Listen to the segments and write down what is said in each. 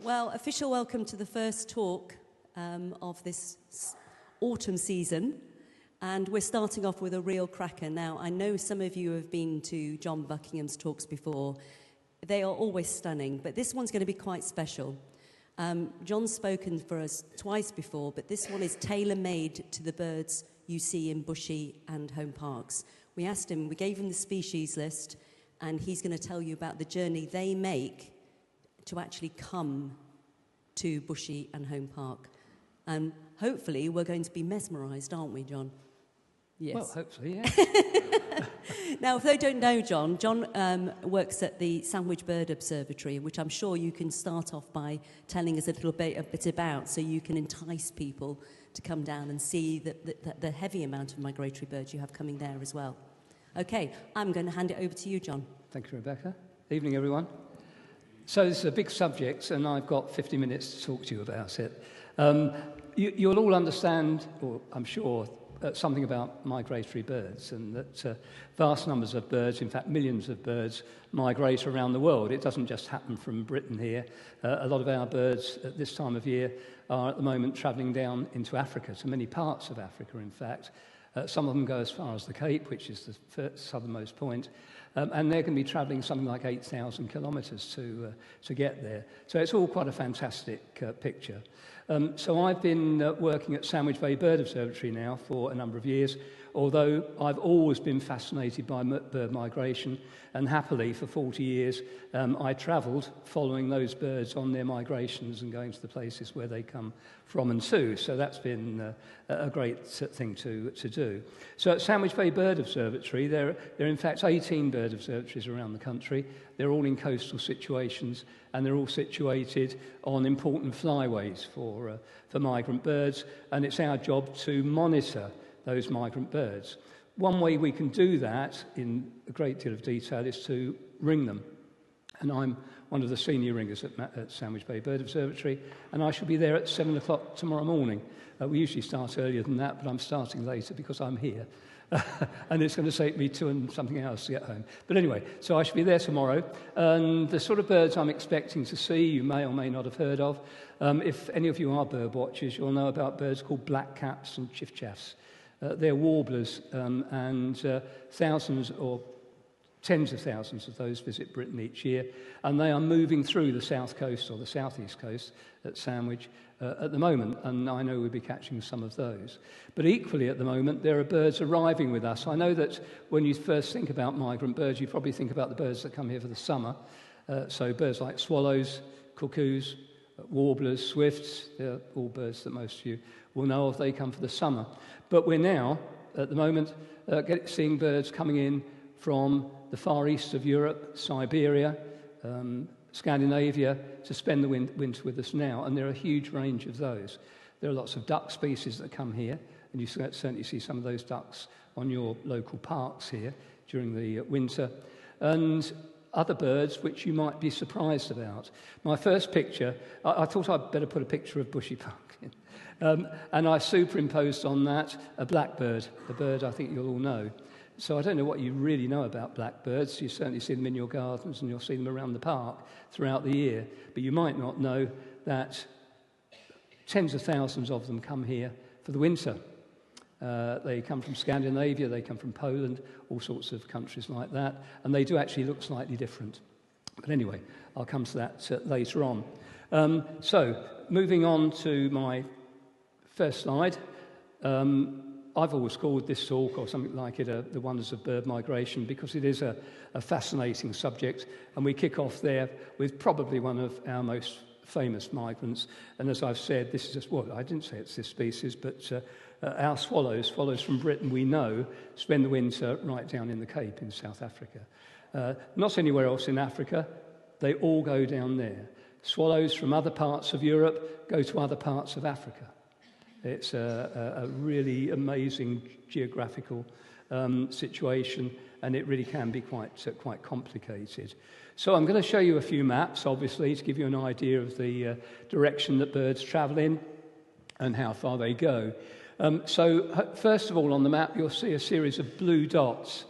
Well, official welcome to the first talk of this autumn season. And we're starting off with a real cracker. Now, I know some of you have been to John Buckingham's talks before. They are always stunning, but this one's going to be quite special. John's spoken for us twice before, but this one is tailor-made to the birds you see in bushy and home parks. We gave him the species list, and he's going to tell you about the journey they make to actually come to bushy and home park. And hopefully we're going to be mesmerised, aren't we, John? Yes. Well, hopefully, yeah. Now, if they don't know John works at the Sandwich Bird Observatory, which I'm sure you can start off by telling us a bit about, so you can entice people to come down and see the heavy amount of migratory birds you have coming there as well. Okay, I'm going to hand it over to you, John. Thank you, Rebecca. Evening, everyone. So this is a big subject, and I've got 50 minutes to talk to you about it. You'll all understand, or I'm sure, something about migratory birds, and that vast numbers of birds, in fact millions of birds, migrate around the world. It doesn't just happen from Britain here. A lot of our birds at this time of year are at the moment travelling down into Africa, to many parts of Africa, in fact. Some of them go as far as the Cape, which is the southernmost point, and they're going to be travelling something like 8,000 kilometres to get there. So it's all quite a fantastic picture. So I've been working at Sandwich Bay Bird Observatory now for a number of years, although I've always been fascinated by bird migration, and happily for 40 years I travelled following those birds on their migrations and going to the places where they come from and to. So that's been a great thing to do. So at Sandwich Bay Bird Observatory, there are in fact 18 bird observatories around the country. They're all in coastal situations, and they're all situated on important flyways for migrant birds, and it's our job to monitor those migrant birds. One way we can do that in a great deal of detail is to ring them. And I'm one of the senior ringers at Sandwich Bay Bird Observatory, and I shall be there at 7 o'clock tomorrow morning. We usually start earlier than that, but I'm starting later because I'm here. And it's going to take me 2 and something hours to get home. But anyway, so I shall be there tomorrow. And the sort of birds I'm expecting to see, you may or may not have heard of. If any of you are bird watchers, you'll know about birds called blackcaps and chiffchaffs. They're warblers, and thousands or tens of thousands of those visit Britain each year, and they are moving through the south coast or the southeast coast at Sandwich at the moment, and I know we'll be catching some of those. But equally at the moment, there are birds arriving with us. I know that when you first think about migrant birds, you probably think about the birds that come here for the summer. So birds like swallows, cuckoos, warblers, swifts, they're all birds that most of you will know of. They come for the summer. But we're now, at the moment, seeing birds coming in from the far east of Europe, Siberia, Scandinavia, to spend the winter with us now. And there are a huge range of those. There are lots of duck species that come here, and you certainly see some of those ducks on your local parks here during the winter. And other birds which you might be surprised about. My first picture, I thought I'd better put a picture of bushy park in. And I superimposed on that a blackbird, a bird I think you'll all know. So I don't know what you really know about blackbirds. You certainly see them in your gardens and you'll see them around the park throughout the year. But you might not know that tens of thousands of them come here for the winter. They come from Scandinavia, they come from Poland, all sorts of countries like that. And they do actually look slightly different. But anyway, I'll come to that later on. So moving on to my first slide. I've always called this talk, or something like it, The Wonders of Bird Migration, because it is a fascinating subject, and we kick off there with probably one of our most famous migrants. And as I've said, this is just, well, I didn't say it's this species, but our swallows from Britain, we know, spend the winter right down in the Cape in South Africa. Not anywhere else in Africa, they all go down there. Swallows from other parts of Europe go to other parts of Africa. It's a really amazing geographical situation, and it really can be quite complicated. So I'm going to show you a few maps, obviously, to give you an idea of the direction that birds travel in and how far they go. So first of all, on the map, you'll see a series of blue dots.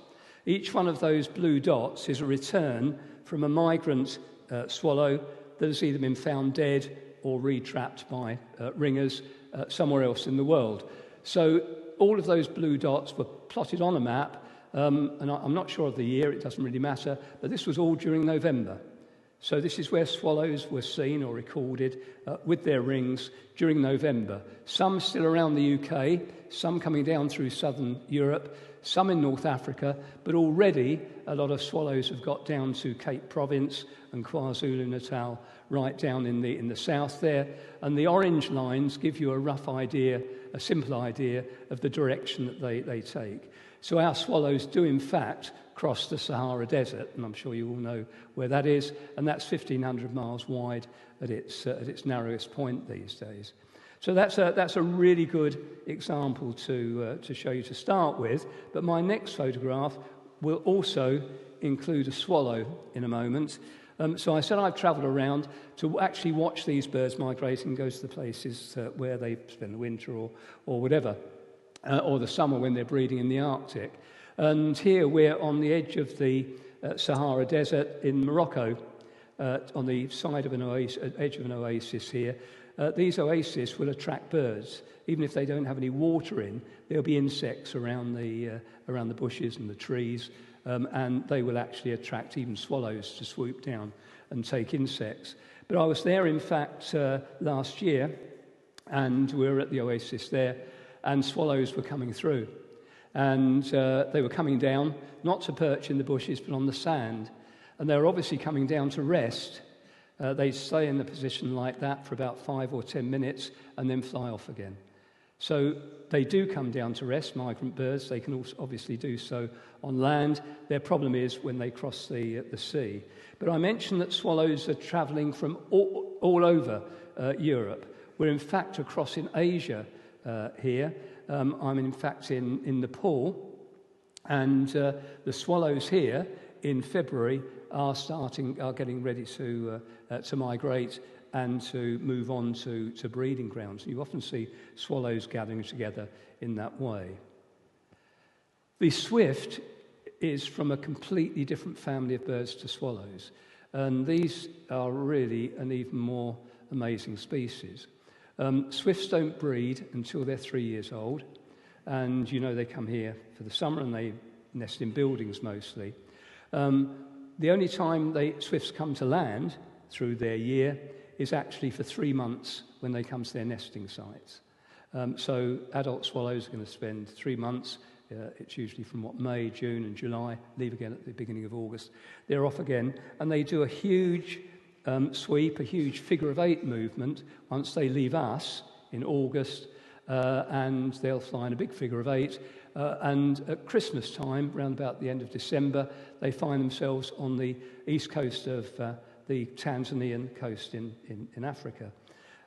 Each one of those blue dots is a return from a migrant swallow that has either been found dead or re-trapped by ringers somewhere else in the world. So all of those blue dots were plotted on a map, and I'm not sure of the year, it doesn't really matter, but this was all during November. So this is where swallows were seen or recorded with their rings during November. Some still around the UK, some coming down through southern Europe, some in North Africa, but already a lot of swallows have got down to Cape Province and KwaZulu-Natal, right down in the south there. And the orange lines give you a rough idea, a simple idea of the direction that they take. So our swallows do, in fact, cross the Sahara Desert, and I'm sure you all know where that is, and that's 1,500 miles wide at its narrowest point these days. So that's a really good example to show you to start with. But my next photograph will also include a swallow in a moment. So I said I've travelled around to actually watch these birds migrating and go to the places where they spend the winter or whatever, or the summer when they're breeding in the Arctic. And here we're on the edge of the Sahara Desert in Morocco, on the side of edge of an oasis here. These oases will attract birds. Even if they don't have any water in, there'll be insects around the bushes and the trees, and they will actually attract even swallows to swoop down and take insects. But I was there, in fact, last year, and we were at the oasis there, and swallows were coming through. And they were coming down, not to perch in the bushes, but on the sand. And they were obviously coming down to rest. They stay in the position like that for about 5 or 10 minutes and then fly off again. So they do come down to rest, migrant birds. They can also obviously do so on land. Their problem is when they cross the sea. But I mentioned that swallows are travelling from all over Europe. We're in fact across in Asia here. I'm in fact in Nepal, and the swallows here in February are getting ready to migrate and to move on to breeding grounds. You often see swallows gathering together in that way. The swift is from a completely different family of birds to swallows, and these are really an even more amazing species. Swifts don't breed until they're 3 years old, and you know they come here for the summer and they nest in buildings mostly. The only time swifts come to land through their year is actually for 3 months when they come to their nesting sites. So adult swallows are going to spend 3 months. It's usually from May, June and July, leave again at the beginning of August. They're off again, and they do a huge sweep, a huge figure-of-8 movement once they leave us in August, and they'll fly in a big figure-of-8. And at Christmas time, around about the end of December, they find themselves on the east coast of the Tanzanian coast in Africa.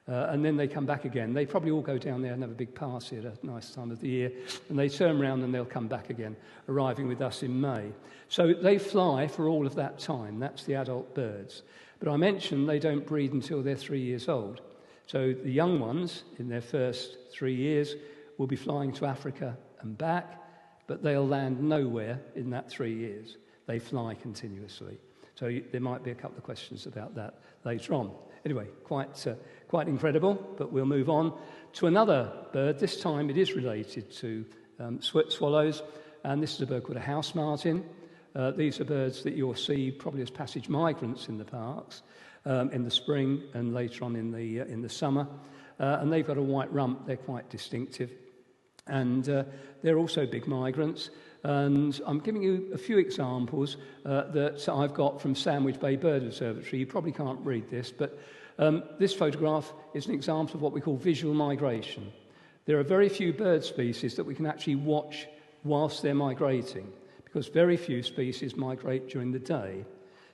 And then they come back again. They probably all go down there and have a big party at a nice time of the year. And they turn around and they'll come back again, arriving with us in May. So they fly for all of that time. That's the adult birds. But I mentioned they don't breed until they're 3 years old. So the young ones, in their first 3 years, will be flying to Africa and back, but they'll land nowhere in that 3 years. They fly continuously. So there might be a couple of questions about that later on. Anyway, quite incredible, but we'll move on to another bird. This time it is related to swallows, and this is a bird called a house martin. These are birds that you'll see probably as passage migrants in the parks in the spring and later on in the summer. And they've got a white rump. They're quite distinctive. And they're also big migrants. And I'm giving you a few examples that I've got from Sandwich Bay Bird Observatory. You probably can't read this, but this photograph is an example of what we call visual migration. There are very few bird species that we can actually watch whilst they're migrating, because very few species migrate during the day.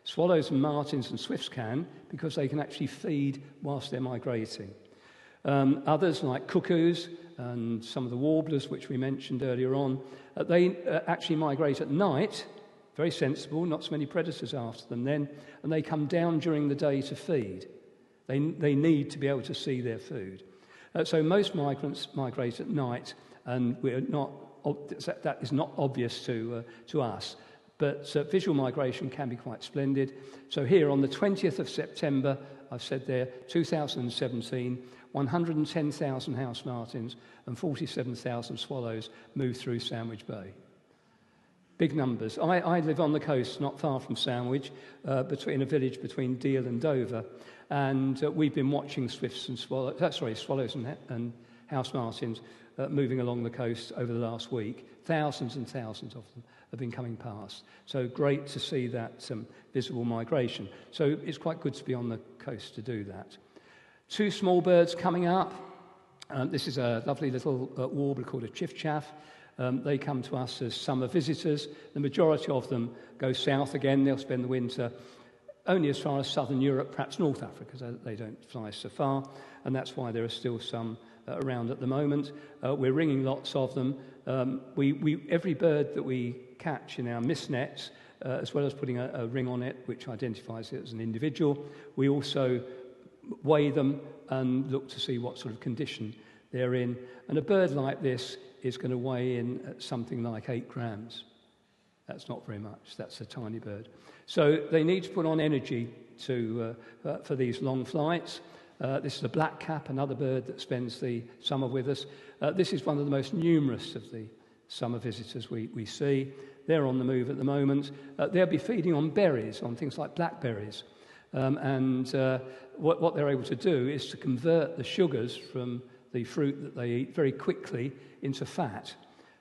Swallows and martins and swifts can, because they can actually feed whilst they're migrating. Others, like cuckoos and some of the warblers, which we mentioned earlier on, they actually migrate at night, very sensible, not so many predators after them then, and they come down during the day to feed. They need to be able to see their food. So most migrants migrate at night, and that is not obvious to us. But visual migration can be quite splendid. So here on the 20th of September, I've said there, 2017, 110,000 house martins and 47,000 swallows moved through Sandwich Bay. Big numbers. I live on the coast, not far from Sandwich, in a village between Deal and Dover, and we've been watching swifts and swallows and house martins moving along the coast over the last week. Thousands and thousands of them have been coming past. So great to see that visible migration. So it's quite good to be on the coast to do that. Two small birds coming up. This is a lovely little warbler called a chiffchaff. They come to us as summer visitors. The majority of them go south again. They'll spend the winter only as far as southern Europe, perhaps North Africa. They don't fly so far, and that's why there are still some around at the moment. We're ringing lots of them. Every bird that we catch in our mist nets, as well as putting a ring on it which identifies it as an individual, we also weigh them and look to see what sort of condition they're in. And a bird like this is going to weigh in at something like 8 grams. That's not very much. That's a tiny bird. So they need to put on energy for these long flights. This is a blackcap, another bird that spends the summer with us. This is one of the most numerous of the summer visitors we see. They're on the move at the moment. They'll be feeding on berries, on things like blackberries. What they're able to do is to convert the sugars from the fruit that they eat very quickly into fat.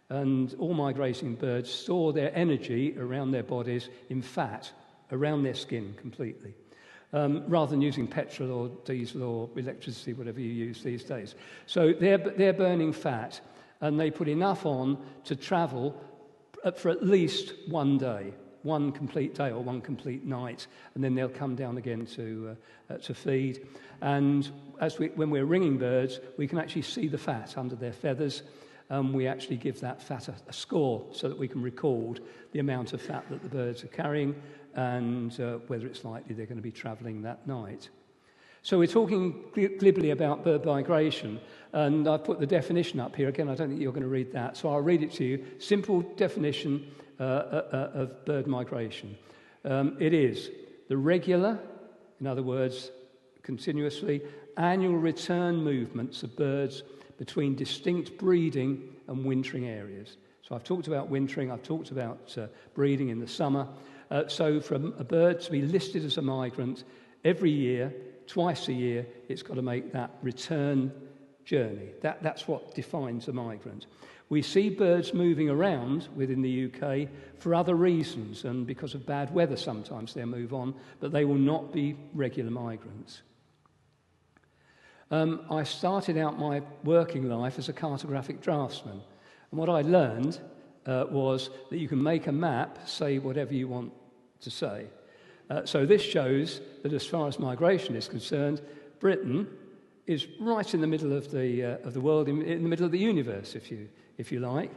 And all migrating birds store their energy around their bodies in fat, around their skin completely, rather than using petrol or diesel or electricity, whatever you use these days. So they're burning fat, and they put enough on to travel for at least one day, one complete day or one complete night, and then they'll come down again to feed. And when we're ringing birds, we can actually see the fat under their feathers. We actually give that fat a score so that we can record the amount of fat that the birds are carrying and whether it's likely they're going to be travelling that night. So we're talking glibly about bird migration, and I've put the definition up here. Again, I don't think you're going to read that, so I'll read it to you. Simple definition of bird migration. It is the regular, in other words, continuously, annual return movements of birds between distinct breeding and wintering areas. So I've talked about wintering, I've talked about breeding in the summer. So for a bird to be listed as a migrant every year, twice a year, it's got to make that return journey. That's what defines a migrant. We see birds moving around within the UK for other reasons, and because of bad weather sometimes they'll move on, but they will not be regular migrants. I started out my working life as a cartographic draftsman, and what I learned was that you can make a map say whatever you want to say. So this shows that as far as migration is concerned, Britain is right in the middle of the world, in the middle of the universe, if you like,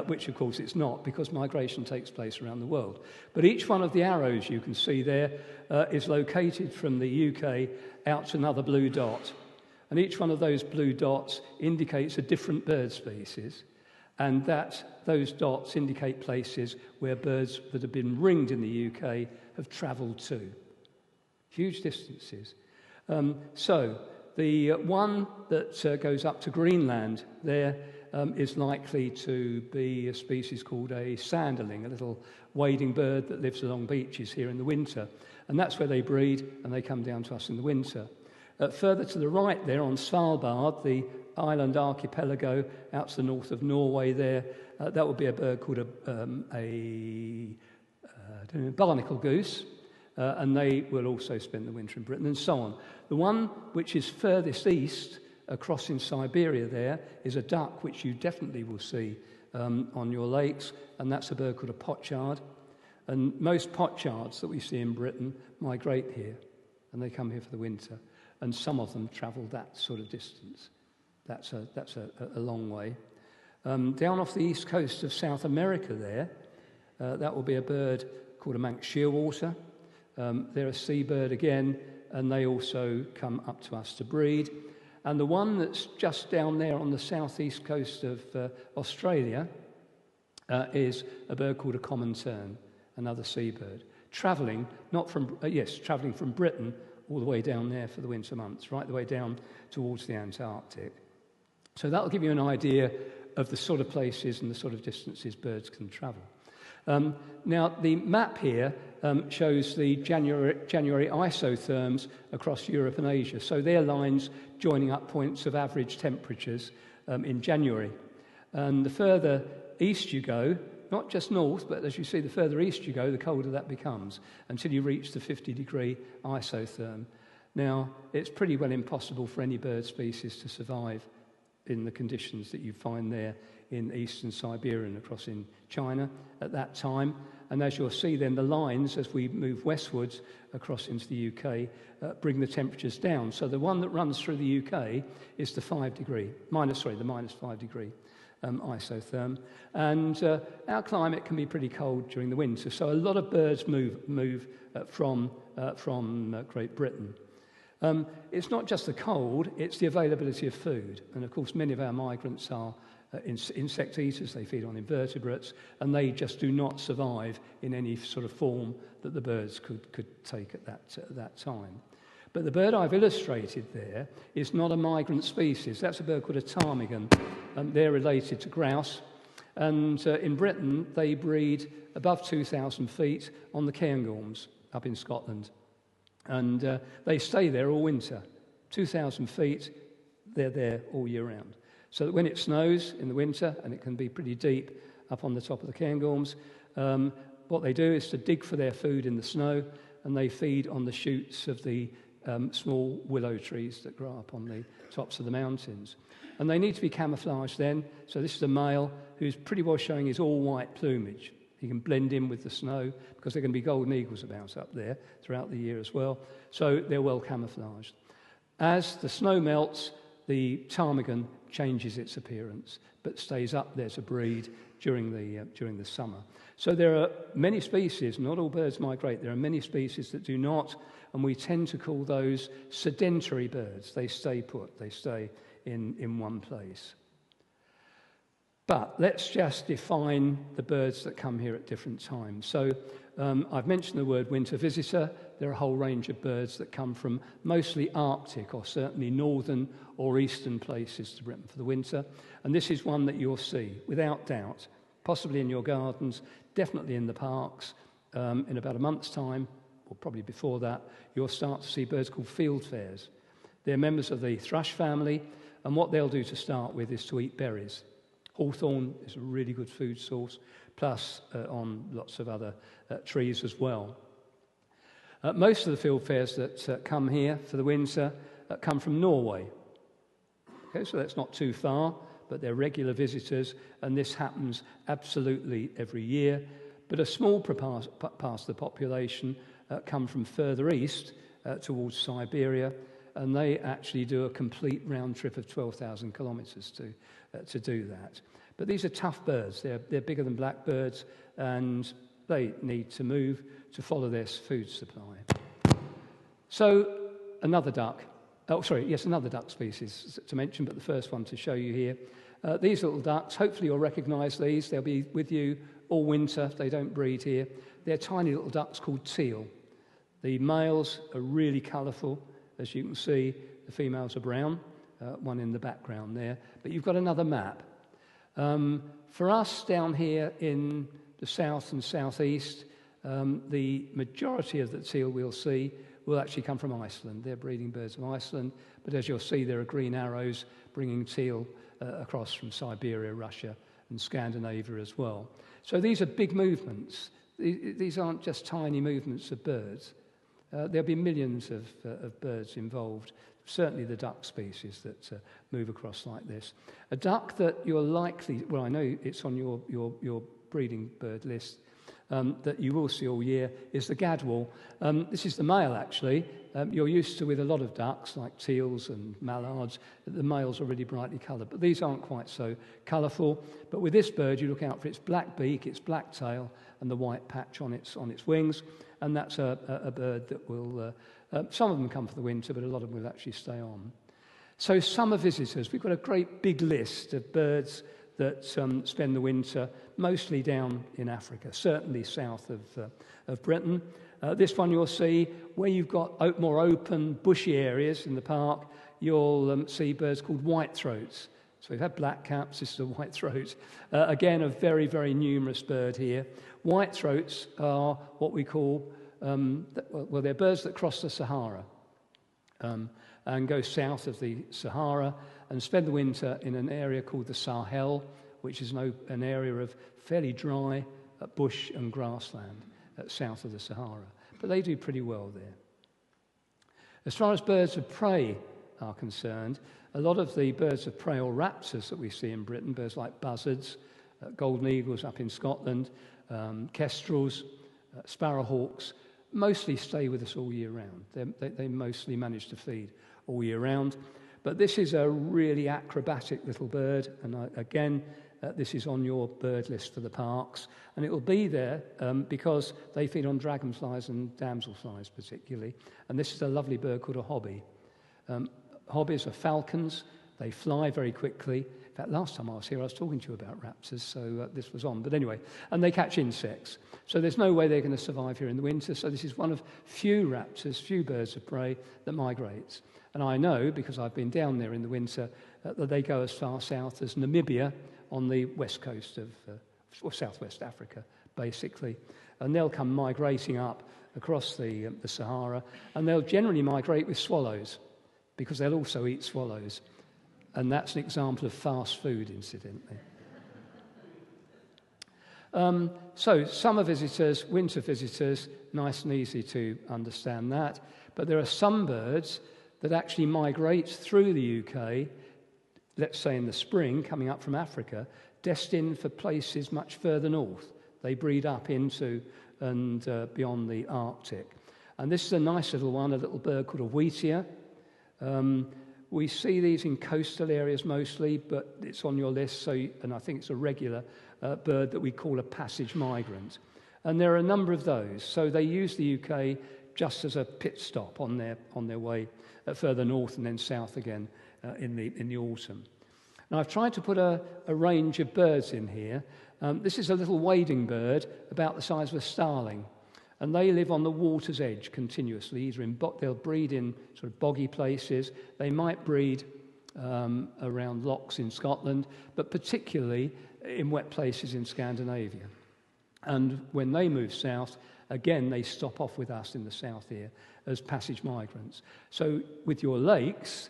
which of course it's not, because migration takes place around the world. But each one of the arrows you can see there is located from the UK out to another blue dot. And each one of those blue dots indicates a different bird species, and those dots indicate places where birds that have been ringed in the UK have travelled to. Huge distances. So the one that goes up to Greenland there is likely to be a species called a sanderling, a little wading bird that lives along beaches here in the winter. And that's where they breed, and they come down to us in the winter. Further to the right there on Svalbard, the island archipelago out to the north of Norway there, that would be a bird called a barnacle goose, and they will also spend the winter in Britain, and so on. The one which is furthest east, across in Siberia there, is a duck which you definitely will see on your lakes, and that's a bird called a pochard. And most pochards that we see in Britain migrate here, and they come here for the winter. And some of them travel that sort of distance. That's a long way. Down off the east coast of South America there, that will be a bird called a Manx shearwater. They're a seabird again, and they also come up to us to breed. And the one that's just down there on the southeast coast of Australia is a bird called a common tern. another seabird, travelling travelling from Britain all the way down there for the winter months, right the way down towards the Antarctic. So that'll give you an idea of the sort of places and the sort of distances birds can travel. Now, the map here shows the January isotherms across Europe and Asia. So they're lines joining up points of average temperatures in January. And the further east you go, not just north, but as you see, the further east you go, the colder that becomes, until you reach the 50-degree isotherm. Now, it's pretty well impossible for any bird species to survive in the conditions that you find there in eastern Siberia and across in China at that time. And as you'll see then, the lines, as we move westwards across into the UK, bring the temperatures down. So the one that runs through the UK is the minus 5 degree isotherm. And our climate can be pretty cold during the winter. So a lot of birds move from Great Britain. It's not just the cold, it's the availability of food. And of course, many of our migrants are insect eaters. They feed on invertebrates, and they just do not survive in any sort of form that the birds could take at that time. But the bird I've illustrated there is not a migrant species. That's a bird called a ptarmigan. They're related to grouse. And in Britain, they breed above 2,000 feet on the Cairngorms up in Scotland. And they stay there all winter. 2,000 feet, they're there all year round. So that when it snows in the winter, and it can be pretty deep up on the top of the Cairngorms, what they do is to dig for their food in the snow, and they feed on the shoots of the small willow trees that grow up on the tops of the mountains. And they need to be camouflaged then. So this is a male who's pretty well showing his all-white plumage. He can blend in with the snow because there are going to be golden eagles about up there throughout the year as well. So they're well camouflaged. As the snow melts, the ptarmigan changes its appearance, but stays up there to breed during the summer. So there are many species, not all birds migrate, there are many species that do not, and we tend to call those sedentary birds. They stay put, they stay in one place. But let's just define the birds that come here at different times. So I've mentioned the word winter visitor. There are a whole range of birds that come from mostly Arctic or certainly northern or eastern places to Britain for the winter. And this is one that you'll see, without doubt, possibly in your gardens, definitely in the parks. In about a month's time, or probably before that, you'll start to see birds called fieldfares. They're members of the thrush family, and what they'll do to start with is to eat berries. Hawthorn is a really good food source, plus on lots of other trees as well. Most of the fieldfares that come here for the winter come from Norway. Okay, so that's not too far, but they're regular visitors, and this happens absolutely every year. But a small part of the population come from further east towards Siberia, and they actually do a complete round trip of 12,000 kilometres to do that. But these are tough birds. They're bigger than blackbirds, and they need to move to follow their food supply. So another duck. Another duck species to mention, but the first one to show you here. These little ducks, hopefully you'll recognise these. They'll be with you all winter. They don't breed here. They're tiny little ducks called teal. The males are really colourful. As you can see, the females are brown, one in the background there. But you've got another map. For us down here in the south and southeast, the majority of the teal we'll see will actually come from Iceland. They're breeding birds of Iceland. But as you'll see, there are green arrows bringing teal across from Siberia, Russia, and Scandinavia as well. So these are big movements. These aren't just tiny movements of birds. There'll be millions of birds involved, certainly the duck species that move across like this. A duck that you're likely, well, I know it's on your breeding bird list, that you will see all year is the gadwall. This is the male, actually. You're used to, with a lot of ducks, like teals and mallards, that the males are really brightly coloured. But these aren't quite so colourful. But with this bird, you look out for its black beak, its black tail, and the white patch on its wings. And that's a bird that will... some of them come for the winter, but a lot of them will actually stay on. So summer visitors, we've got a great big list of birds that spend the winter mostly down in Africa, certainly south of Britain. This one you'll see, where you've got more open, bushy areas in the park, you'll see birds called whitethroats. So we've had blackcaps, this is a whitethroat. Again, a very, very numerous bird here. Whitethroats are what we call, well, they're birds that cross the Sahara and go south of the Sahara and spend the winter in an area called the Sahel, which is an area of fairly dry bush and grassland south of the Sahara. But they do pretty well there. As far as birds of prey are concerned, a lot of the birds of prey or raptors that we see in Britain, birds like buzzards, golden eagles up in Scotland, kestrels, sparrowhawks, mostly stay with us all year round. They mostly manage to feed all year round. But this is a really acrobatic little bird, and again, this is on your bird list for the parks, and it will be there because they feed on dragonflies and damselflies particularly, and this is a lovely bird called a hobby. Hobbies are falcons. They fly very quickly. In fact, last time I was here, I was talking to you about raptors, so this was on. But anyway, and they catch insects. So there's no way they're going to survive here in the winter. So this is one of few raptors, few birds of prey that migrates. And I know, because I've been down there in the winter, that they go as far south as Namibia on the west coast of, or southwest Africa, basically. And they'll come migrating up across the Sahara, and they'll generally migrate with swallows, because they'll also eat swallows. And that's an example of fast food, incidentally. So summer visitors, winter visitors, nice and easy to understand that. But there are some birds that actually migrate through the UK, let's say in the spring, coming up from Africa, destined for places much further north. They breed up into and beyond the Arctic. And this is a nice little one, a little bird called a wheatear. We see these in coastal areas mostly, but it's on your list, and I think it's a regular bird that we call a passage migrant. And there are a number of those. So they use the UK just as a pit stop on their way further north and then south again in the autumn. Now, I've tried to put a range of birds in here. This is a little wading bird about the size of a starling. And they live on the water's edge continuously. Either they'll breed in sort of boggy places. They might breed around lochs in Scotland, but particularly in wet places in Scandinavia. And when they move south, again, they stop off with us in the south here as passage migrants. So with your lakes,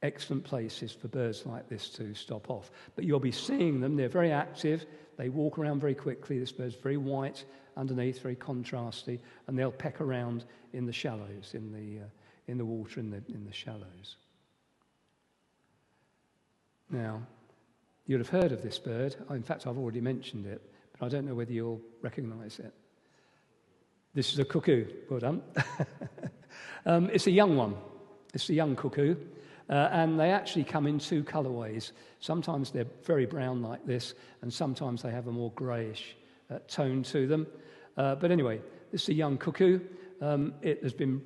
excellent places for birds like this to stop off. But you'll be seeing them. They're very active. They walk around very quickly. This bird's very white underneath, very contrasty, and they'll peck around in the shallows, in the water in the shallows. Now, you'd have heard of this bird. In fact, I've already mentioned it, but I don't know whether you'll recognise it. This is a cuckoo. Well done. It's a young one. It's a young cuckoo, and they actually come in two colourways. Sometimes they're very brown like this, and sometimes they have a more greyish tone to them. But anyway, this is a young cuckoo. It has been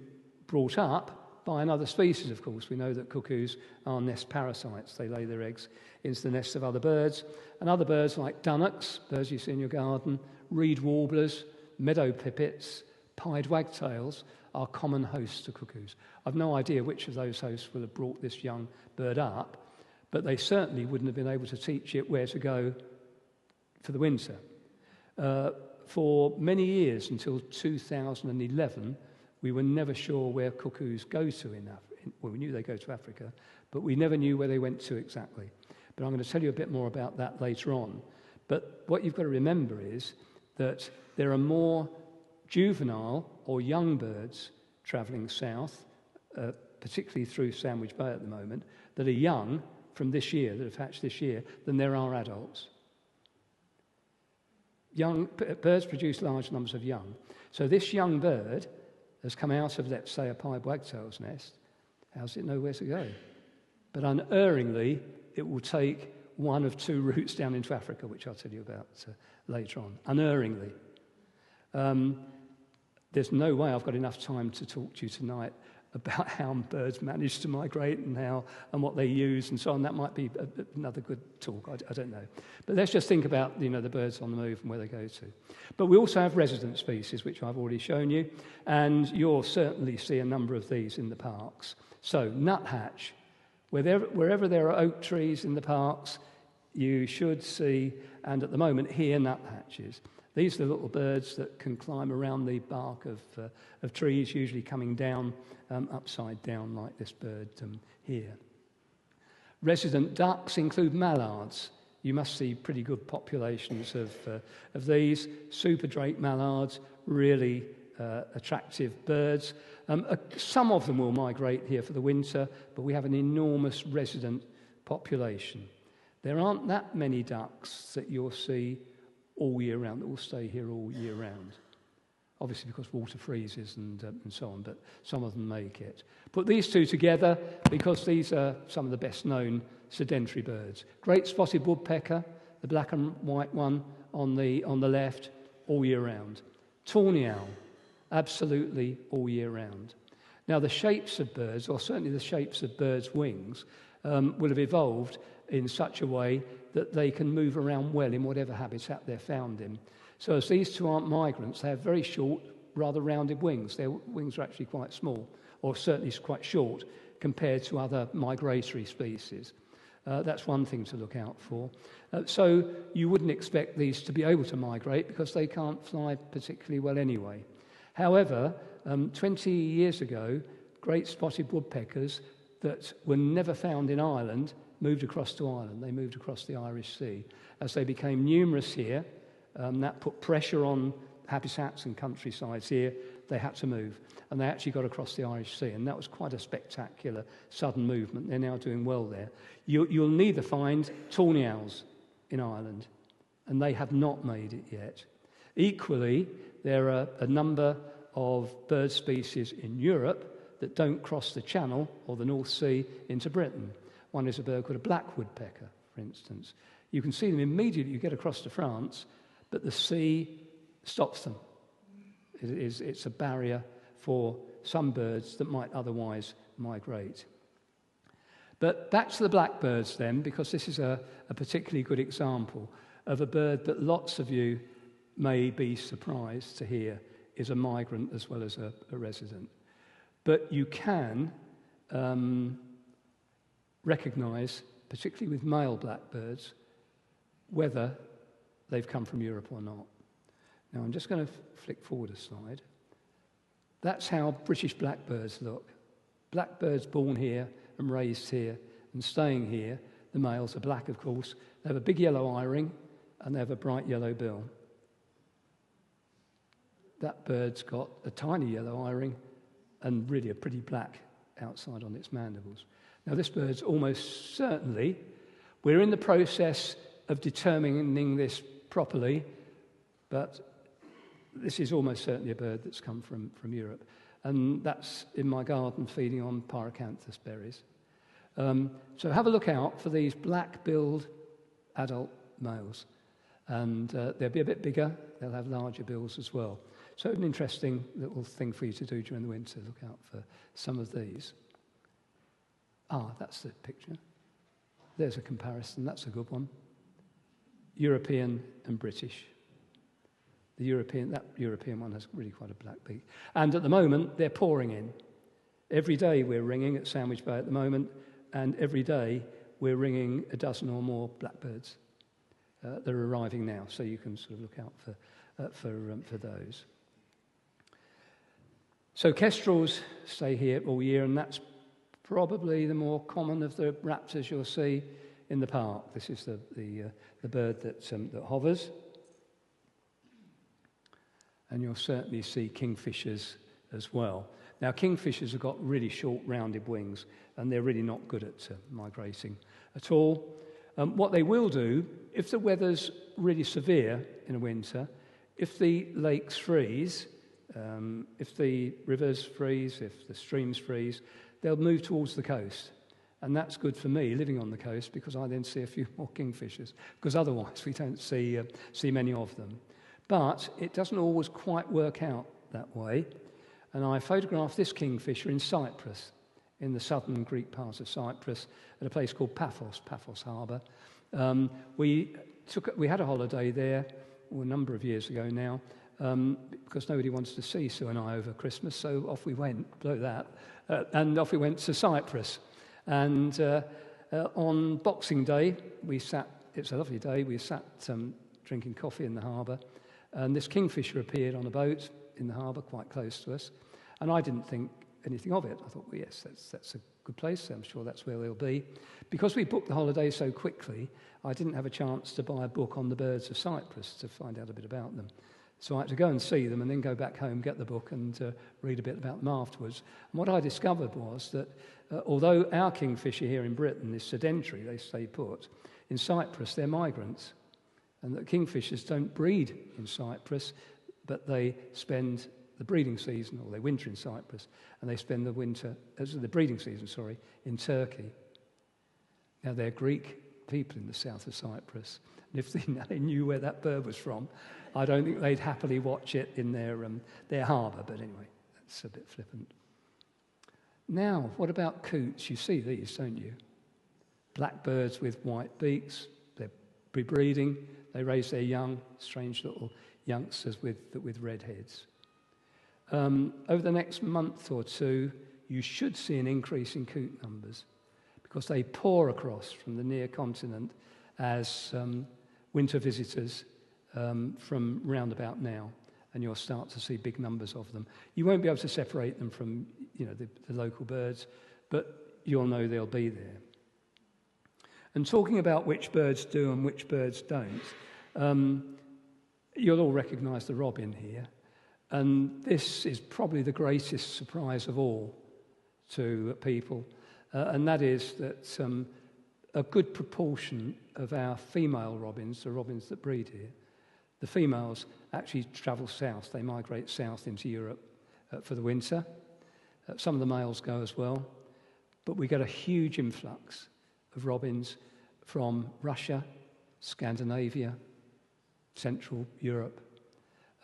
brought up by another species, of course. We know that cuckoos are nest parasites. They lay their eggs into the nests of other birds. And other birds like dunnocks, birds you see in your garden, reed warblers, meadow pipits, pied wagtails are common hosts to cuckoos. I've no idea which of those hosts will have brought this young bird up, but they certainly wouldn't have been able to teach it where to go for the winter. For many years, until 2011, we were never sure where cuckoos go to well, we knew they go to Africa, but we never knew where they went to exactly. But I'm going to tell you a bit more about that later on. But what you've got to remember is that there are more juvenile or young birds travelling south, particularly through Sandwich Bay at the moment, that are young from this year, that have hatched this year, than there are adults. Young birds produce large numbers of young. So this young bird has come out of, let's say, a pied wagtail's nest. How does it know where to go? But unerringly, it will take one of two routes down into Africa, which I'll tell you about later on. Unerringly. There's no way I've got enough time to talk to you tonight about how birds manage to migrate and what they use and so on. That might be another good talk. I don't know. But let's just think about the birds on the move and where they go to. But we also have resident species, which I've already shown you, and you'll certainly see a number of these in the parks. So nuthatch, wherever there are oak trees in the parks, you should see, and at the moment here, nuthatches. These are the little birds that can climb around the bark of trees, usually coming down upside down like this bird here. Resident ducks include mallards. You must see pretty good populations of these. Super drake mallards, really attractive birds. Some of them will migrate here for the winter, but we have an enormous resident population. There aren't that many ducks that you'll see all year round, that will stay here all year round. Obviously because water freezes and so on, but some of them make it. Put these two together because these are some of the best known sedentary birds. Great spotted woodpecker, the black and white one on the left, all year round. Tawny owl, absolutely all year round. Now the shapes of birds, or certainly the shapes of birds' wings, will have evolved in such a way that they can move around well in whatever habitat they're found in. So as these two aren't migrants, they have very short, rather rounded wings. Their wings are actually quite small, or certainly quite short, compared to other migratory species. That's one thing to look out for. So you wouldn't expect these to be able to migrate because they can't fly particularly well anyway. However, 20 years ago, great spotted woodpeckers that were never found in Ireland moved across to Ireland. They moved across the Irish Sea. As they became numerous here, that put pressure on habitats and countrysides here. They had to move. And they actually got across the Irish Sea. And that was quite a spectacular sudden movement. They're now doing well there. You'll neither find tawny owls in Ireland, and they have not made it yet. Equally, there are a number of bird species in Europe that don't cross the Channel or the North Sea into Britain. One is a bird called a black woodpecker, for instance. You can see them immediately you get across to France, but the sea stops them. It's a barrier for some birds that might otherwise migrate. But back to the blackbirds then, because this is a particularly good example of a bird that lots of you may be surprised to hear is a migrant as well as a resident. But you can recognise, particularly with male blackbirds, whether they've come from Europe or not. Now I'm just going to flick forward a slide. That's how British blackbirds look. Blackbirds born here and raised here and staying here. The males are black, of course. They have a big yellow eye-ring and they have a bright yellow bill. That bird's got a tiny yellow eye-ring and really a pretty black outside on its mandibles. Now this bird's almost certainly, we're in the process of determining this properly, but this is almost certainly a bird that's come from Europe. And that's in my garden feeding on pyracanthus berries. So have a look out for these black-billed adult males. And they'll be a bit bigger, they'll have larger bills as well. So an interesting little thing for you to do during the winter, look out for some of these. That's the picture. There's a comparison, that's a good one. European and British. That European one has really quite a black beak. And at the moment, they're pouring in. Every day we're ringing at Sandwich Bay at the moment, and every day we're ringing a dozen or more blackbirds. They're arriving now, so you can sort of look out for those. So kestrels stay here all year, and that's probably the more common of the raptors you'll see in the park. This is the bird that hovers. And you'll certainly see kingfishers as well. Now, kingfishers have got really short, rounded wings, and they're really not good at migrating at all. What they will do, if the weather's really severe in a winter, if the lakes freeze, if the rivers freeze, if the streams freeze, they'll move towards the coast. And that's good for me, living on the coast, because I then see a few more kingfishers, because otherwise we don't see many of them. But it doesn't always quite work out that way. And I photographed this kingfisher in Cyprus, in the southern Greek part of Cyprus, at a place called Paphos Harbour. We had a holiday there a number of years ago now, because nobody wanted to see Sue and I over Christmas, so off we went, blow that, and off we went to Cyprus. And on Boxing Day, it's a lovely day, we sat drinking coffee in the harbour, and this kingfisher appeared on a boat in the harbour quite close to us, and I didn't think anything of it. I thought, well, yes, that's a good place, I'm sure that's where they'll be. Because we booked the holiday so quickly, I didn't have a chance to buy a book on the birds of Cyprus to find out a bit about them. So I had to go and see them and then go back home, get the book and read a bit about them afterwards. And what I discovered was that although our kingfisher here in Britain is sedentary, they stay put, in Cyprus they're migrants. And that kingfishers don't breed in Cyprus, but they spend the breeding season, or they winter in Cyprus, and they spend the breeding season, in Turkey. Now they're Greek people in the south of Cyprus. And if they knew where that bird was from, I don't think they'd happily watch it in their harbour. But anyway, that's a bit flippant. Now, what about coots? You see these, don't you? Black birds with white beaks. They're breeding. They raise their young, strange little youngsters with red heads. Over the next month or two, you should see an increase in coot numbers because they pour across from the near continent as winter visitors from round about now, and you'll start to see big numbers of them. You won't be able to separate them from the local birds, but you'll know they'll be there. And talking about which birds do and which birds don't, you'll all recognise the robin here. And this is probably the greatest surprise of all to people, and that is that a good proportion of our female robins, the robins that breed here, the females actually travel south. They migrate south into Europe for the winter. Some of the males go as well, but we get a huge influx of robins from Russia, Scandinavia, Central Europe.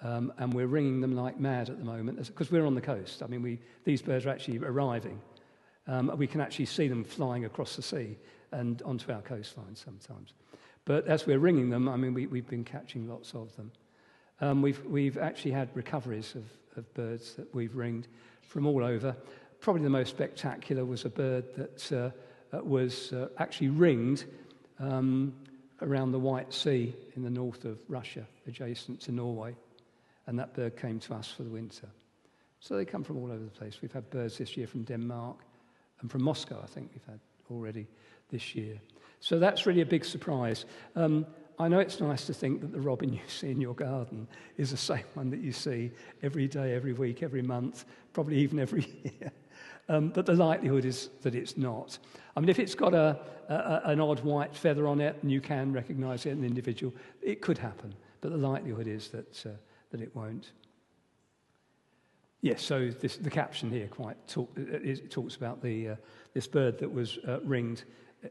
And we're ringing them like mad at the moment because we're on the coast. I mean, these birds are actually arriving. We can actually see them flying across the sea and onto our coastline sometimes. But as we're ringing them, I mean, we've been catching lots of them. We've actually had recoveries of birds that we've ringed from all over. Probably the most spectacular was a bird that was actually ringed around the White Sea in the north of Russia, adjacent to Norway. And that bird came to us for the winter. So they come from all over the place. We've had birds this year from Denmark and from Moscow, I think we've had already this year. So that's really a big surprise. I know it's nice to think that the robin you see in your garden is the same one that you see every day, every week, every month, probably even every year. But the likelihood is that it's not. I mean, if it's got an odd white feather on it and you can recognise it as an individual, it could happen. But the likelihood is that it won't. Yes, so the caption here talks about this bird that was ringed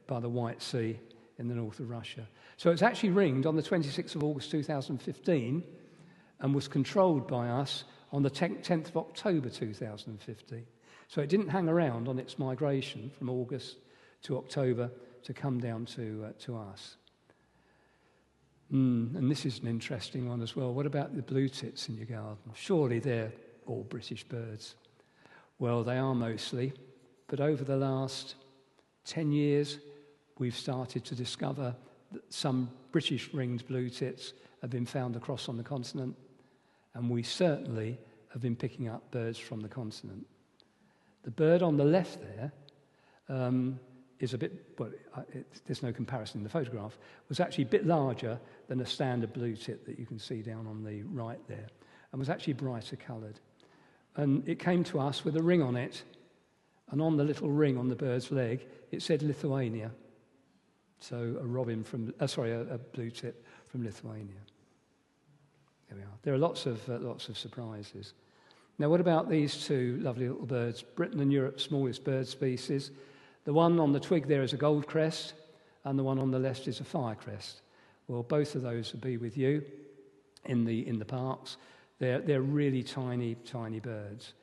by the White Sea in the north of Russia. So it's actually ringed on the 26th of August 2015 and was controlled by us on the 10th of October 2015. So it didn't hang around on its migration from August to October to come down to us. And this is an interesting one as well. What about the blue tits in your garden? Surely they're all British birds. Well, they are mostly, but over the last 10 years, we've started to discover that some British ringed blue tits have been found across on the continent, and we certainly have been picking up birds from the continent. The bird on the left there is a bit, there's no comparison in the photograph, was actually a bit larger than a standard blue tit that you can see down on the right there, and was actually brighter coloured. And it came to us with a ring on it, and on the little ring on the bird's leg, it said Lithuania. So a blue tit from Lithuania. There we are. There are lots of surprises. Now, what about these two lovely little birds? Britain and Europe's smallest bird species. The one on the twig there is a goldcrest, and the one on the left is a firecrest. Well, both of those will be with you in the parks. They're really tiny, tiny birds.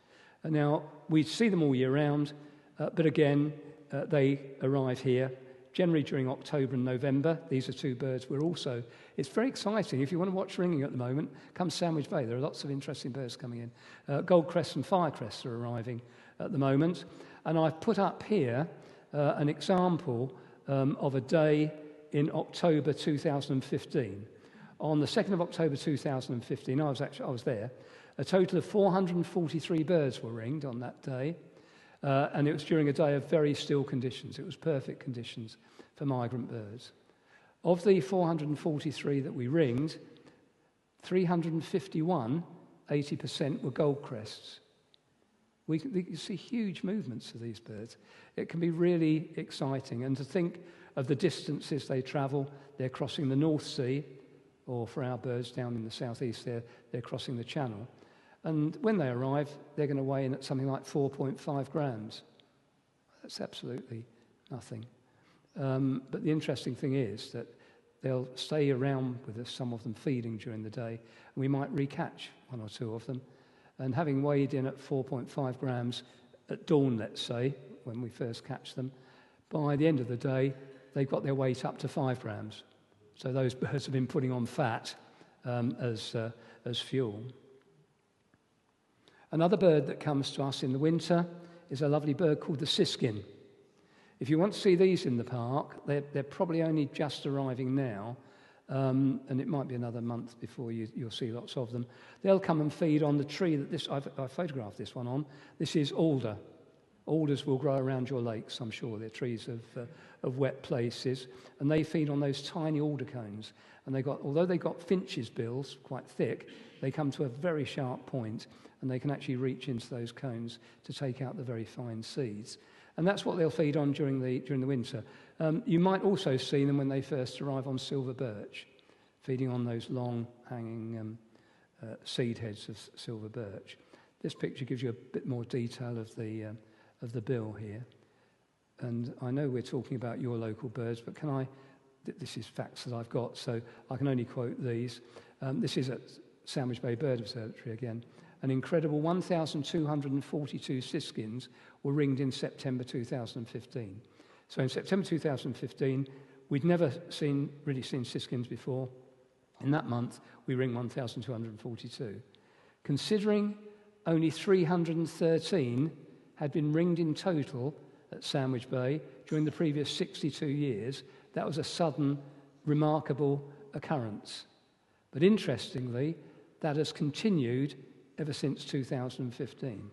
Now, we see them all year round, but again, they arrive here, generally during October and November. These are two birds it's very exciting. If you want to watch ringing at the moment, come Sandwich Bay. There are lots of interesting birds coming in. Goldcrests and firecrests are arriving at the moment. And I've put up here an example of a day in October 2015. On the 2nd of October 2015, I was there. A total of 443 birds were ringed on that day. And it was during a day of very still conditions. It was perfect conditions for migrant birds. Of the 443 that we ringed, 351, 80% were goldcrests. We can see huge movements of these birds. It can be really exciting. And to think of the distances they travel, they're crossing the North Sea, or for our birds down in the southeast, they're crossing the Channel. And when they arrive, they're going to weigh in at something like 4.5 grams. That's absolutely nothing. But the interesting thing is that they'll stay around with us, some of them feeding during the day, and we might recatch one or two of them. And having weighed in at 4.5 grams at dawn, let's say, when we first catch them, by the end of the day, they've got their weight up to 5 grams. So those birds have been putting on fat as fuel. Another bird that comes to us in the winter is a lovely bird called the siskin. If you want to see these in the park, they're probably only just arriving now, and it might be another month before you'll see lots of them. They'll come and feed on the tree that I've photographed this one on. This is alder. Alders will grow around your lakes, I'm sure. They're trees of wet places, and they feed on those tiny alder cones. And although they've got finches' bills, quite thick, they come to a very sharp point, and they can actually reach into those cones to take out the very fine seeds. And that's what they'll feed on during the winter. You might also see them when they first arrive on silver birch, feeding on those long hanging seed heads of silver birch. This picture gives you a bit more detail of the bill here. And I know we're talking about your local birds, but this is facts that I've got, so I can only quote these. This is at Sandwich Bay Bird Observatory again. An incredible 1,242 siskins were ringed in September 2015. So in September 2015, we'd never really seen siskins before. In that month, we ringed 1,242. Considering only 313 had been ringed in total at Sandwich Bay during the previous 62 years, that was a sudden, remarkable occurrence. But interestingly, that has continued ever since 2015.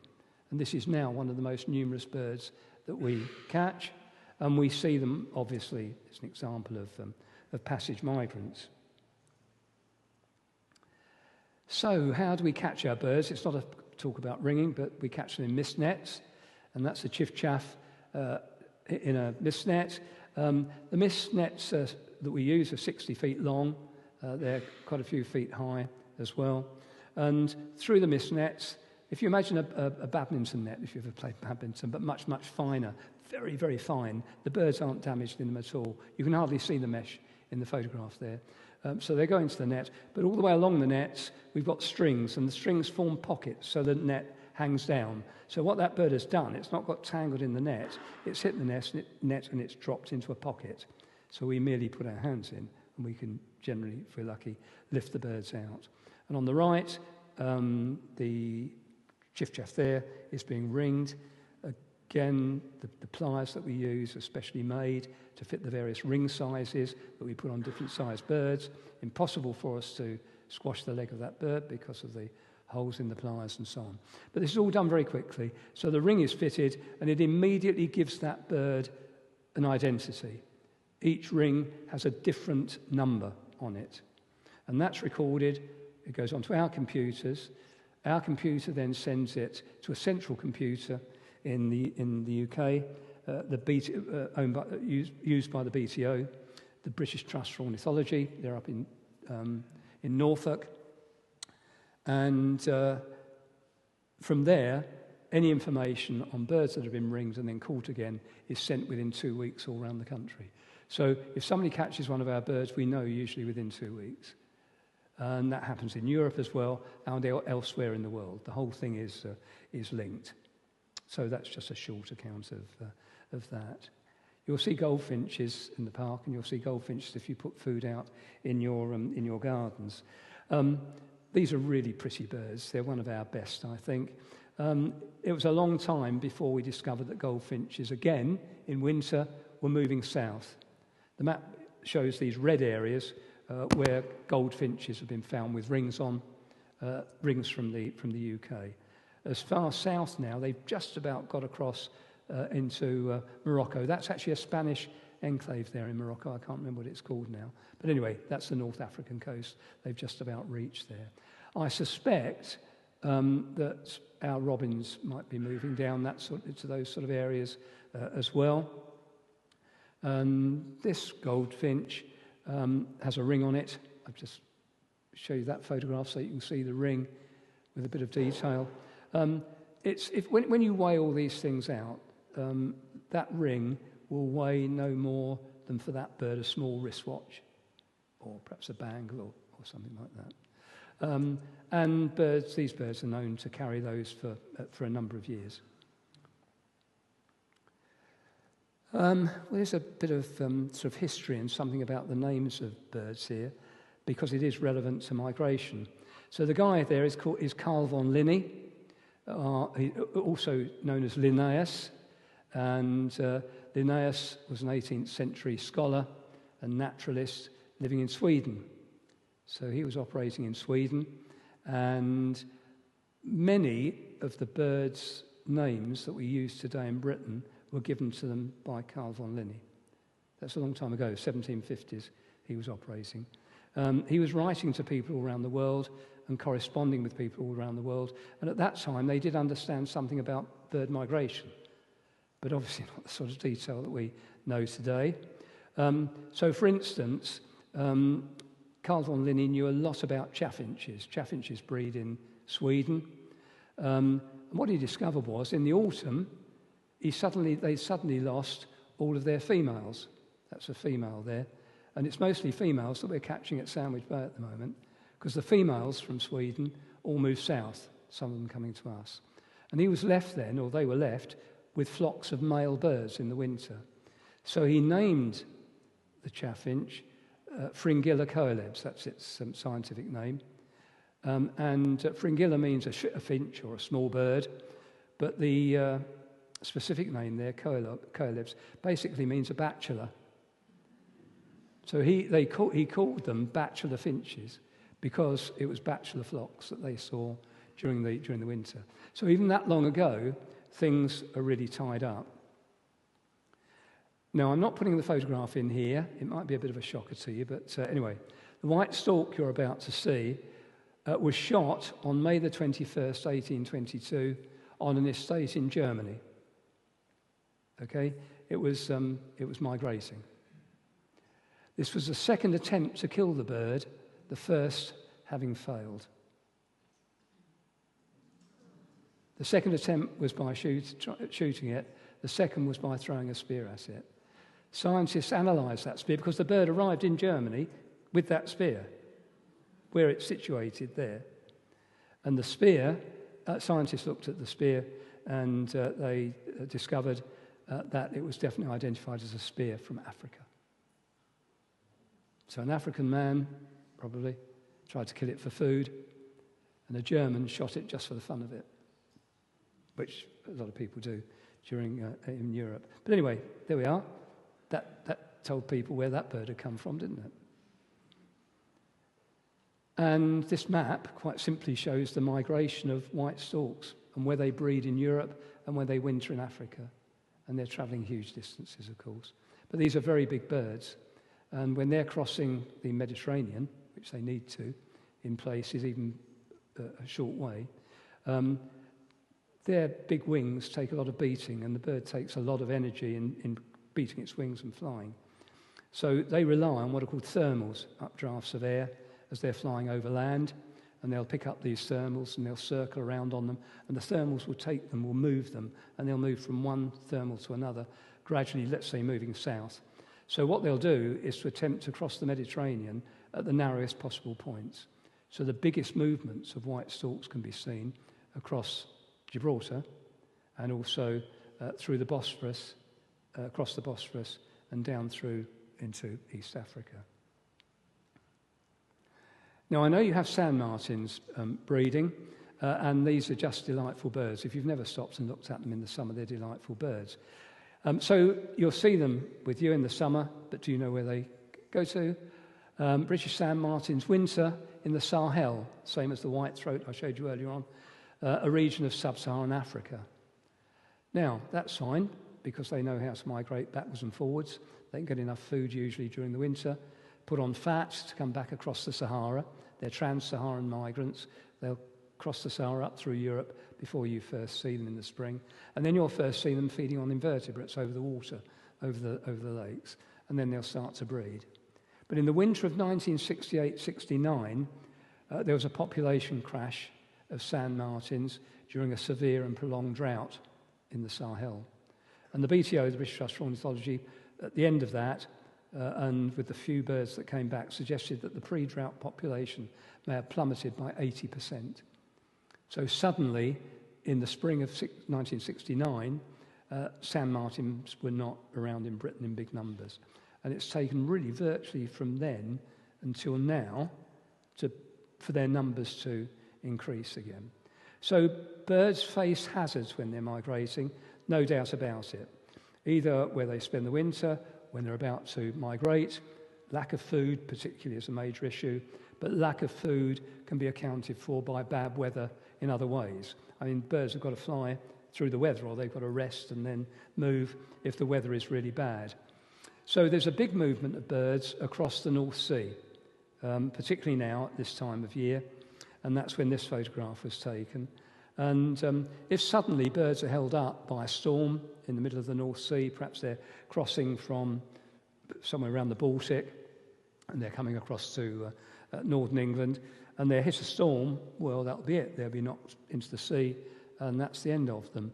And this is now one of the most numerous birds that we catch. And we see them, obviously, as an example of passage migrants. So how do we catch our birds? It's not a talk about ringing, but we catch them in mist nets. And that's a chiff-chaff in a mist net. The mist nets that we use are 60 feet long. They're quite a few feet high as well. And through the mist nets, if you imagine a badminton net, if you've ever played badminton, but much, much finer, very, very fine, the birds aren't damaged in them at all. You can hardly see the mesh in the photograph there. So they go into the net, but all the way along the nets, we've got strings, and the strings form pockets so the net hangs down. So what that bird has done, it's not got tangled in the net, it's hit the net and it's dropped into a pocket. So we merely put our hands in, and we can generally, if we're lucky, lift the birds out. And on the right, the chiff-chaff there is being ringed. Again, the pliers that we use are specially made to fit the various ring sizes that we put on different sized birds. Impossible for us to squash the leg of that bird because of the holes in the pliers and so on. But this is all done very quickly. So the ring is fitted, and it immediately gives that bird an identity. Each ring has a different number on it. And that's recorded. It goes onto our computers. Our computer then sends it to a central computer in the UK, used by the BTO, the British Trust for Ornithology. They're up in Norfolk. And from there, any information on birds that have been ringed and then caught again is sent within 2 weeks all around the country. So if somebody catches one of our birds, we know usually within 2 weeks. And that happens in Europe as well, and elsewhere in the world. The whole thing is linked. So that's just a short account of that. You'll see goldfinches in the park, and you'll see goldfinches if you put food out in your gardens. These are really pretty birds. They're one of our best, I think. It was a long time before we discovered that goldfinches, again, in winter, were moving south. The map shows these red areas where goldfinches have been found with rings on, rings from the UK. As far south now, they've just about got across into Morocco. That's actually a Spanish enclave there in Morocco. I can't remember what it's called now. But anyway, that's the North African coast. They've just about reached there. I suspect that our robins might be moving down to those sort of areas as well. This goldfinch has a ring on it. I'll just show you that photograph so you can see the ring with a bit of detail. When you weigh all these things out, that ring will weigh no more than for that bird a small wristwatch, or perhaps a bangle or something like that. And these birds are known to carry those for a number of years. Well, there's a bit of sort of history and something about the names of birds here, because it is relevant to migration. So the guy there is Carl von Linné, also known as Linnaeus, and Linnaeus was an 18th century scholar and naturalist living in Sweden. So he was operating in Sweden, and many of the birds' names that we use today in Britain were given to them by Carl von Linné. That's a long time ago, 1750s, he was operating. He was writing to people all around the world and corresponding with people all around the world, and at that time they did understand something about bird migration, but obviously not the sort of detail that we know today. So, for instance, Carl von Linné knew a lot about chaffinches. Chaffinches breed in Sweden. And what he discovered was, in the autumn, they suddenly lost all of their females. That's a female there. And it's mostly females that we're catching at Sandwich Bay at the moment, because the females from Sweden all moved south, some of them coming to us. And he was left then, or they were left, with flocks of male birds in the winter. So he named the chaffinch Fringilla coelebs, that's its scientific name. And Fringilla means a finch or a small bird, but the specific name there, coelebs, basically means a bachelor. So he called them bachelor finches because it was bachelor flocks that they saw during the winter. So even that long ago, things are really tied up. Now, I'm not putting the photograph in here. It might be a bit of a shocker to you, but anyway, the white stork you're about to see was shot on May the 21st, 1822, on an estate in Germany. Okay, it was migrating. This was the second attempt to kill the bird, the first having failed. The second attempt was by shooting it. The second was by throwing a spear at it. Scientists analysed that spear because the bird arrived in Germany with that spear, where it's situated there. And the spear, scientists looked at the spear and they discovered that it was definitely identified as a spear from Africa. So an African man, probably, tried to kill it for food, and a German shot it just for the fun of it, which a lot of people do in Europe. But anyway, there we are. That told people where that bird had come from, didn't it? And this map quite simply shows the migration of white storks and where they breed in Europe and where they winter in Africa. And they're travelling huge distances, of course. But these are very big birds. And when they're crossing the Mediterranean, which they need to, in places even a short way, their big wings take a lot of beating, and the bird takes a lot of energy in beating its wings and flying. So they rely on what are called thermals, updrafts of air, as they're flying over land, and they'll pick up these thermals and they'll circle around on them, and the thermals will take them, will move them, and they'll move from one thermal to another, gradually, let's say, moving south. So what they'll do is to attempt to cross the Mediterranean at the narrowest possible points. So the biggest movements of white storks can be seen across Gibraltar and also through the Bosphorus, across the Bosphorus, and down through into East Africa. Now, I know you have sand martins breeding, and these are just delightful birds. If you've never stopped and looked at them in the summer, they're delightful birds. So you'll see them with you in the summer, but do you know where they go to? British sand martins winter in the Sahel, same as the white-throat I showed you earlier on, a region of sub-Saharan Africa. Now, that's fine, because they know how to migrate backwards and forwards. They can get enough food usually during the winter, put on fat to come back across the Sahara. They're trans-Saharan migrants. They'll cross the Sahara up through Europe before you first see them in the spring. And then you'll first see them feeding on invertebrates over the water, over the lakes. And then they'll start to breed. But in the winter of 1968-69, there was a population crash of sand martins during a severe and prolonged drought in the Sahel. And the BTO, the British Trust for Ornithology, at the end of that, and with the few birds that came back, suggested that the pre-drought population may have plummeted by 80%. So suddenly, in the spring of 1969, sand martins were not around in Britain in big numbers. And it's taken really virtually from then until now for their numbers to increase again. So birds face hazards when they're migrating, no doubt about it. Either where they spend the winter, when they're about to migrate, lack of food particularly is a major issue, but lack of food can be accounted for by bad weather in other ways. I mean, birds have got to fly through the weather, or they've got to rest and then move if the weather is really bad. So there's a big movement of birds across the North Sea, particularly now at this time of year, and that's when this photograph was taken. And if suddenly birds are held up by a storm in the middle of the North Sea, perhaps they're crossing from somewhere around the Baltic and they're coming across to northern England, and they hit a storm, well, that'll be it. They'll be knocked into the sea, and that's the end of them.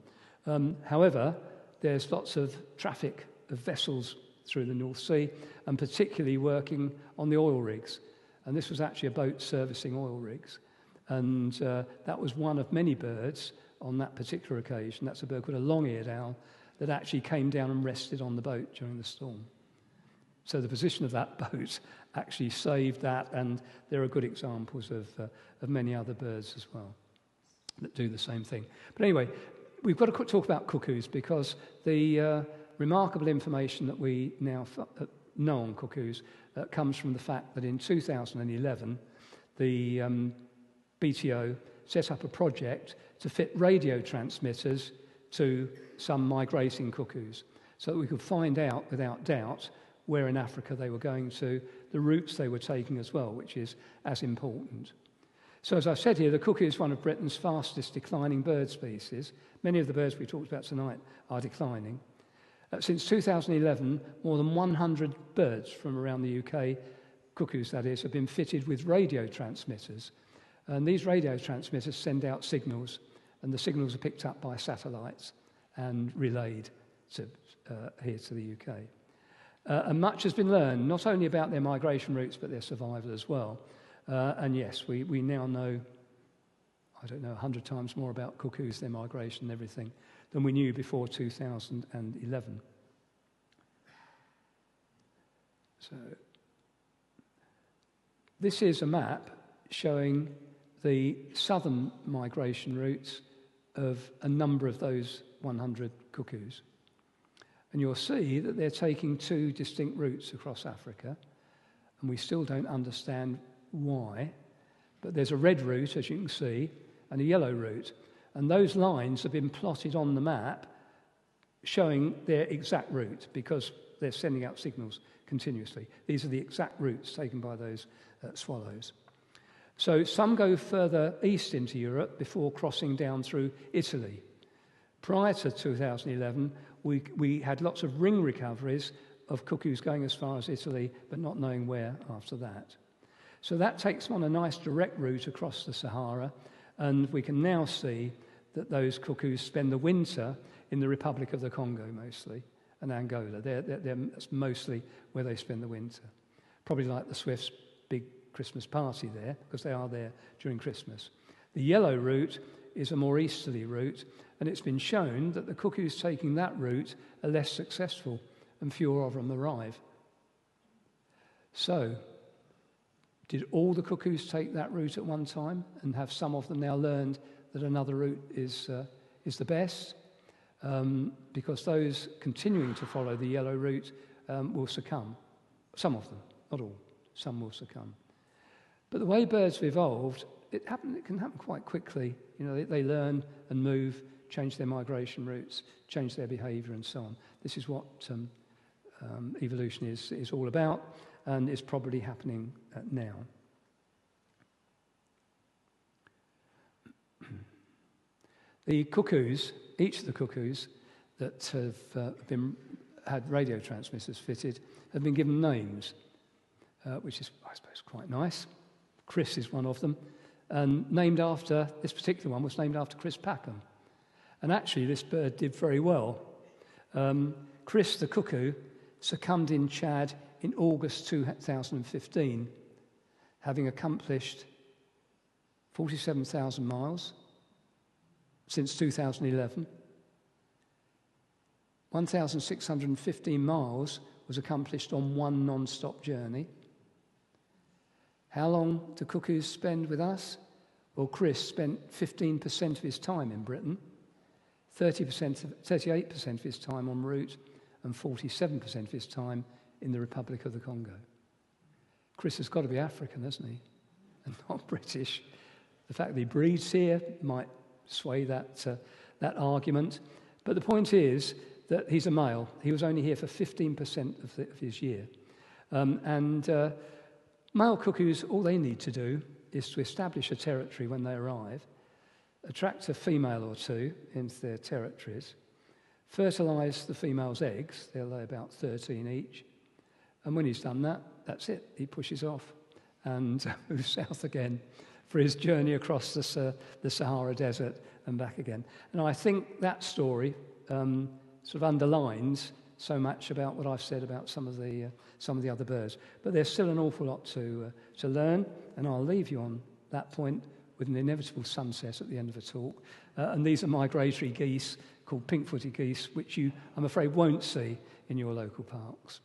However, there's lots of traffic of vessels through the North Sea, and particularly working on the oil rigs. And this was actually a boat servicing oil rigs. And that was one of many birds on that particular occasion. That's a bird called a long-eared owl that actually came down and rested on the boat during the storm. So the position of that boat actually saved that, and there are good examples of many other birds as well that do the same thing. But anyway, we've got to talk about cuckoos, because the remarkable information that we now know on cuckoos comes from the fact that in 2011, the BTO set up a project to fit radio transmitters to some migrating cuckoos so that we could find out without doubt where in Africa they were going to, the routes they were taking as well, which is as important. So as I've said here, the cuckoo is one of Britain's fastest declining bird species. Many of the birds we talked about tonight are declining. Since 2011, more than 100 birds from around the UK, cuckoos that is, have been fitted with radio transmitters. And these radio transmitters send out signals, and the signals are picked up by satellites and relayed here to the UK. And much has been learned, not only about their migration routes, but their survival as well. And yes, we now know, 100 times more about cuckoos, their migration and everything, than we knew before 2011. So this is a map showing the southern migration routes of a number of those 100 cuckoos. And you'll see that they're taking two distinct routes across Africa, and we still don't understand why, but there's a red route, as you can see, and a yellow route, and those lines have been plotted on the map showing their exact route, because they're sending out signals continuously. These are the exact routes taken by those swallows. So some go further east into Europe before crossing down through Italy. Prior to 2011, we had lots of ring recoveries of cuckoos going as far as Italy, but not knowing where after that. So that takes them on a nice direct route across the Sahara, and we can now see that those cuckoos spend the winter in the Republic of the Congo mostly, and Angola. That's mostly where they spend the winter. Probably like the Swifts' big Christmas party there, because they are there during Christmas. The yellow route is a more easterly route, And it's been shown that the cuckoos taking that route are less successful and fewer of them arrive. So, did all the cuckoos take that route at one time, and have some of them now learned that another route is the best? Because those continuing to follow the yellow route will succumb. Some of them, not all. Some will succumb. But the way birds have evolved, it can happen quite quickly. You know, they learn and move, change their migration routes, change their behaviour, and so on. This is what evolution is all about, and is probably happening now. The cuckoos, each of the cuckoos that have had radio transmitters fitted, have been given names, which is, I suppose, quite nice. Chris is one of them, and this particular one was named after Chris Packham. And actually, this bird did very well. Chris the cuckoo succumbed in Chad in August 2015, having accomplished 47,000 miles since 2011. 1,615 miles was accomplished on one non-stop journey. How long do cuckoos spend with us? Well, Chris spent 15% of his time in Britain, 38% of his time en route, and 47% of his time in the Republic of the Congo. Chris has got to be African, hasn't he? And not British. The fact that he breeds here might sway that argument. But the point is that he's a male. He was only here for 15% of his year. Male cuckoos, all they need to do is to establish a territory when they arrive, attract a female or two into their territories, fertilise the female's eggs. They'll lay about 13 each. And when he's done that, that's it. He pushes off and moves south again for his journey across the Sahara Desert and back again. And I think that story sort of underlines so much about what I've said about some of the other birds. But there's still an awful lot to learn, and I'll leave you on that point with an inevitable sunset at the end of the talk. And these are migratory geese called pink-footed geese, which you, I'm afraid, won't see in your local parks.